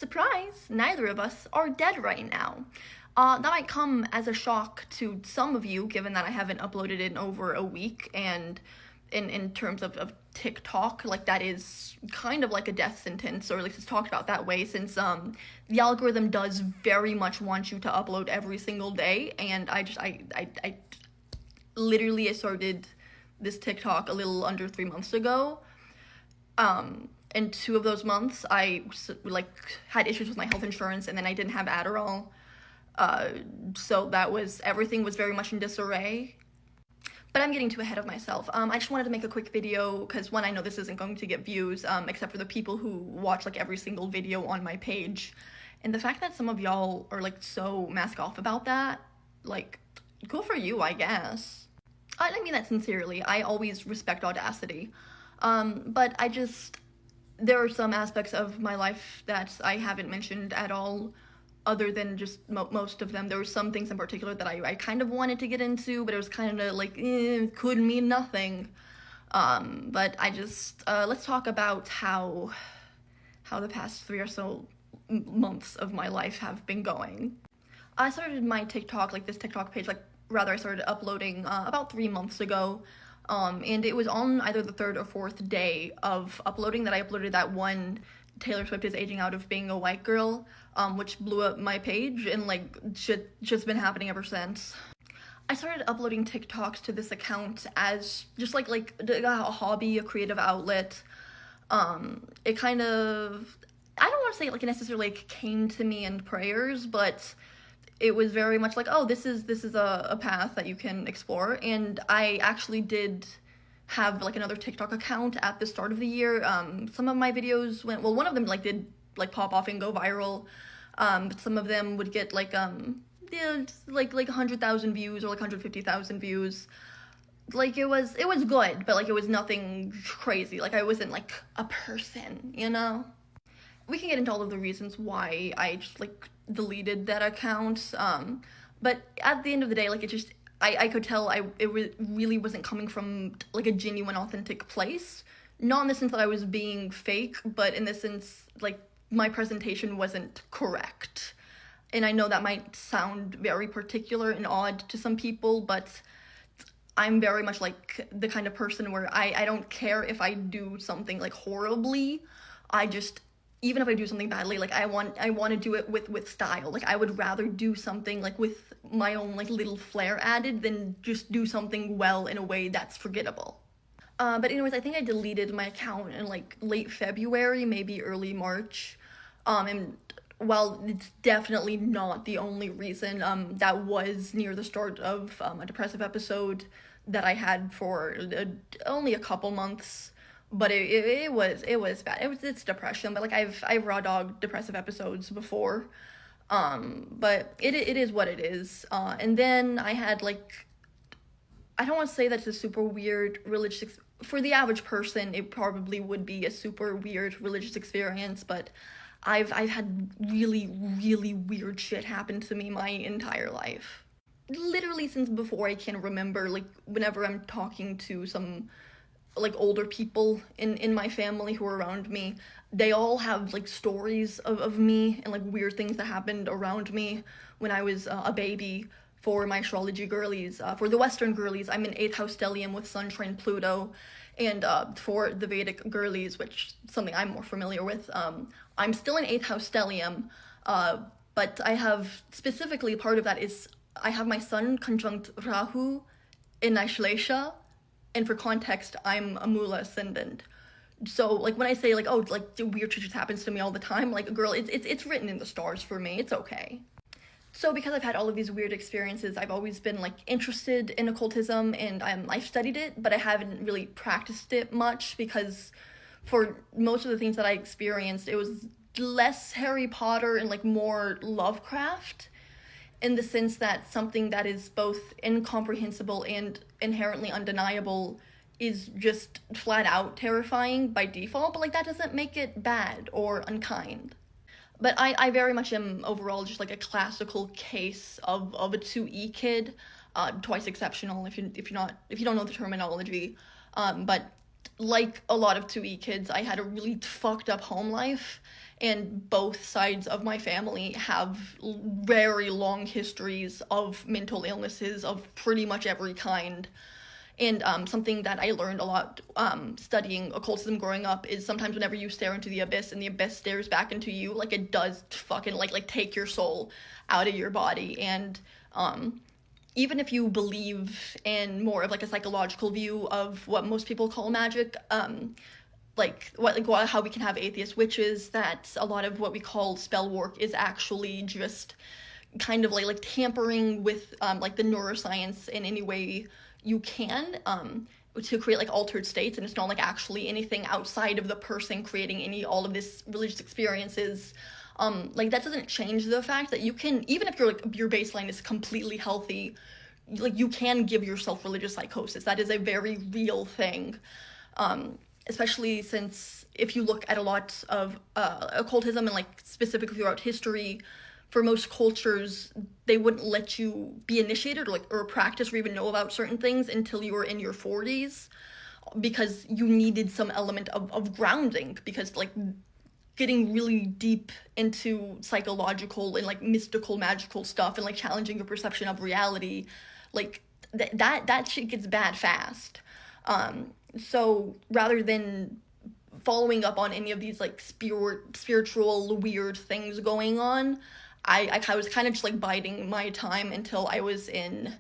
Surprise, neither of us are dead right now. That might come as a shock to some of you, given that I haven't uploaded in over a week, and in terms of TikTok, like, that is kind of like a death sentence, or at least it's talked about that way, since the algorithm does very much want you to upload every single day, and I literally started this TikTok a little under 3 months ago. In 2 of those months, I had issues with my health insurance, and then I didn't have Adderall. So everything was very much in disarray. But I'm getting too ahead of myself. I just wanted to make a quick video because, one, I know this isn't going to get views, except for the people who watch every single video on my page. And the fact that some of y'all are so mask off about that, cool for you, I guess. I mean that sincerely. I always respect audacity. But there are some aspects of my life that I haven't mentioned at all, other than just most of them. There were some things in particular that I kind of wanted to get into, but it was kind of could mean nothing. But let's talk about how the past 3 or so months of my life have been going. I started my TikTok, this TikTok page, I started uploading about 3 months ago. And it was on either the 3rd or 4th day of uploading that I uploaded that one Taylor Swift is aging out of being a white girl, which blew up my page, and just been happening ever since. I started uploading TikToks to this account as just a hobby, a creative outlet. It kind of, I don't want to say it necessarily came to me in prayers, but it was very much oh, this is a path that you can explore. And I actually did have another TikTok account at the start of the year. Some of my videos went, well, one of them did pop off and go viral, but some of them would get 100,000 views or 150,000 views. It was good, but it was nothing crazy. I wasn't a person, you know? We can get into all of the reasons why I just deleted that account, but at the end of the day, I could tell it really wasn't coming from a genuine, authentic place. Not in the sense that I was being fake, but in the sense my presentation wasn't correct. And I know that might sound very particular and odd to some people, but I'm very much the kind of person where I don't care if I do something horribly. Even if I do something badly, I want to do it with style. I would rather do something with my own little flair added than just do something well in a way that's forgettable. But anyways, I think I deleted my account in late February, maybe early March. And while it's definitely not the only reason, that was near the start of a depressive episode that I had for only a couple months. But it was bad. It's depression, but I've raw dogged depressive episodes before. But it is what it is. And then I had I don't want to say that's a super weird religious for the average person. It probably would be a super weird religious experience, but I've had really, really weird shit happen to me my entire life. Literally since before I can remember, whenever I'm talking to some older people in my family who are around me, they all have stories of me and weird things that happened around me when I was a baby. For my astrology girlies, for the Western girlies, I'm an 8th house stellium with Sun trine Pluto, and for the Vedic girlies, which is something I'm more familiar with, I'm still an 8th house stellium, but I have specifically part of that is I have my Sun conjunct Rahu in Aishlesha. And for context, I'm a Mula ascendant. So, when I say, weird shit just happens to me all the time, girl, it's written in the stars for me. It's okay. So, because I've had all of these weird experiences, I've always been, interested in occultism, and I've studied it, but I haven't really practiced it much, because for most of the things that I experienced, it was less Harry Potter and, more Lovecraft, in the sense that something that is both incomprehensible and inherently undeniable is just flat out terrifying by default, but that doesn't make it bad or unkind. But I very much am overall just a classical case of a 2E kid, twice exceptional if you don't know the terminology, but like a lot of 2E kids, I had a really fucked up home life, and both sides of my family have very long histories of mental illnesses of pretty much every kind. And something that I learned a lot studying occultism growing up is sometimes whenever you stare into the abyss and the abyss stares back into you, like it does fucking like take your soul out of your body. And even if you believe in more of like a psychological view of what most people call magic, how we can have atheist witches, that a lot of what we call spell work is actually just kind of like tampering with like the neuroscience in any way you can to create like altered states, and it's not like actually anything outside of the person creating all of this religious experiences. Like that doesn't change the fact that you can, even if your baseline is completely healthy, like you can give yourself religious psychosis. That is a very real thing. Especially since if you look at a lot of occultism and like specifically throughout history, for most cultures, they wouldn't let you be initiated or practice or even know about certain things until you were in your 40s, because you needed some element of grounding, because like getting really deep into psychological and like mystical magical stuff and like challenging your perception of reality, like that shit gets bad fast. So rather than following up on any of these like spiritual weird things going on, I was kind of just like biding my time until I was in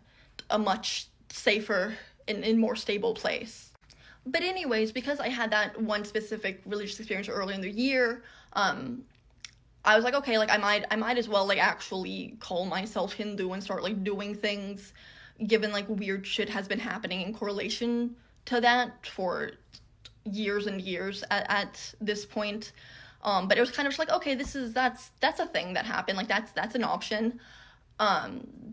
a much safer and more stable place. But anyways, because I had that one specific religious experience earlier in the year, I was like, okay, like I might as well like actually call myself Hindu and start like doing things, given like weird shit has been happening in correlation to that for years and years at this point. But it was kind of just like, okay, that's a thing that happened, like that's an option.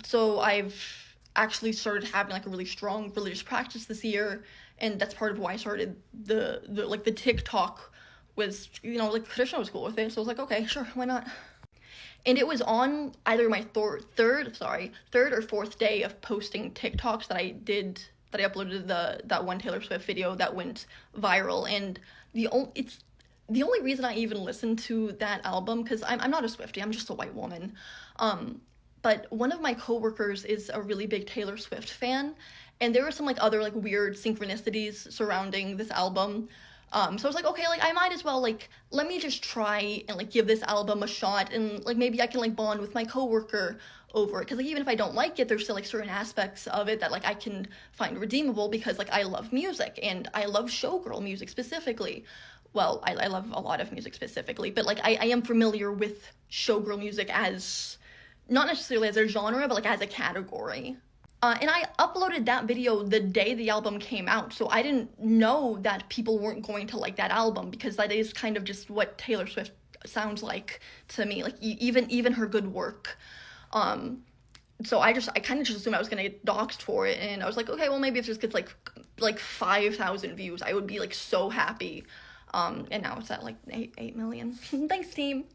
So I've actually started having like a really strong religious practice this year, and that's part of why I started the TikTok. Was, you know, like Krishna was cool with it, so I was like, okay, sure, why not? And it was on either my third or fourth day of posting TikToks that I uploaded that one Taylor Swift video that went viral. And it's the only reason I even listened to that album, because I'm not a Swiftie, I'm just a white woman. But one of my coworkers is a really big Taylor Swift fan, and there were some like other like weird synchronicities surrounding this album. So I was like, okay, like I might as well like let me just try and like give this album a shot, and like maybe I can like bond with my coworker over it, because like even if I don't like it, there's still like certain aspects of it that like I can find redeemable, because like I love music and I love showgirl music specifically. Well, I love a lot of music specifically, but like I am familiar with showgirl music as not necessarily as a genre, but like as a category. And I uploaded that video the day the album came out, so I didn't know that people weren't going to like that album, because that is kind of just what Taylor Swift sounds like to me, like even her good work. So I kind of just assumed I was gonna get doxxed for it, and I was like, okay, well maybe if this gets like 5,000 views, I would be like so happy. And now it's at like 8 million. Thanks, team.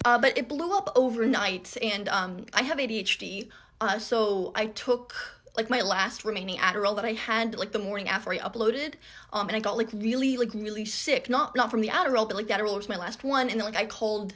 But it blew up overnight, and I have ADHD, so I took like my last remaining Adderall that I had like the morning after I uploaded, and I got like really sick. Not from the Adderall, but like the Adderall was my last one, and then like I called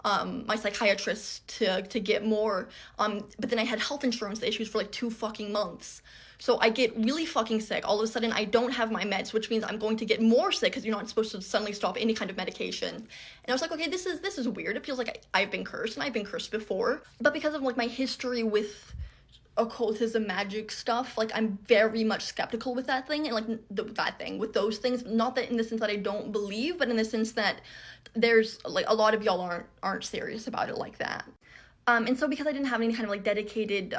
my psychiatrist to get more, but then I had health insurance issues for like 2 fucking months. So I get really fucking sick. All of a sudden, I don't have my meds, which means I'm going to get more sick, because you're not supposed to suddenly stop any kind of medication. And I was like, okay, this is weird. It feels like I've been cursed, and I've been cursed before. But because of like my history with occultism, magic stuff, like I'm very much skeptical with that thing, and like with those things. Not that in the sense that I don't believe, but in the sense that there's like a lot of y'all aren't serious about it like that. And so because I didn't have any kind of like dedicated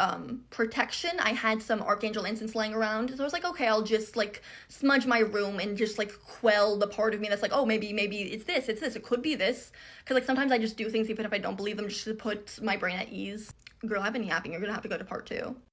protection, I had some Archangel incense lying around. So I was like, okay, I'll just like smudge my room and just like quell the part of me that's like, oh, maybe it's this, it could be this. Because like sometimes I just do things even if I don't believe them, just to put my brain at ease. Girl, I've been yapping. You're gonna have to go to part 2.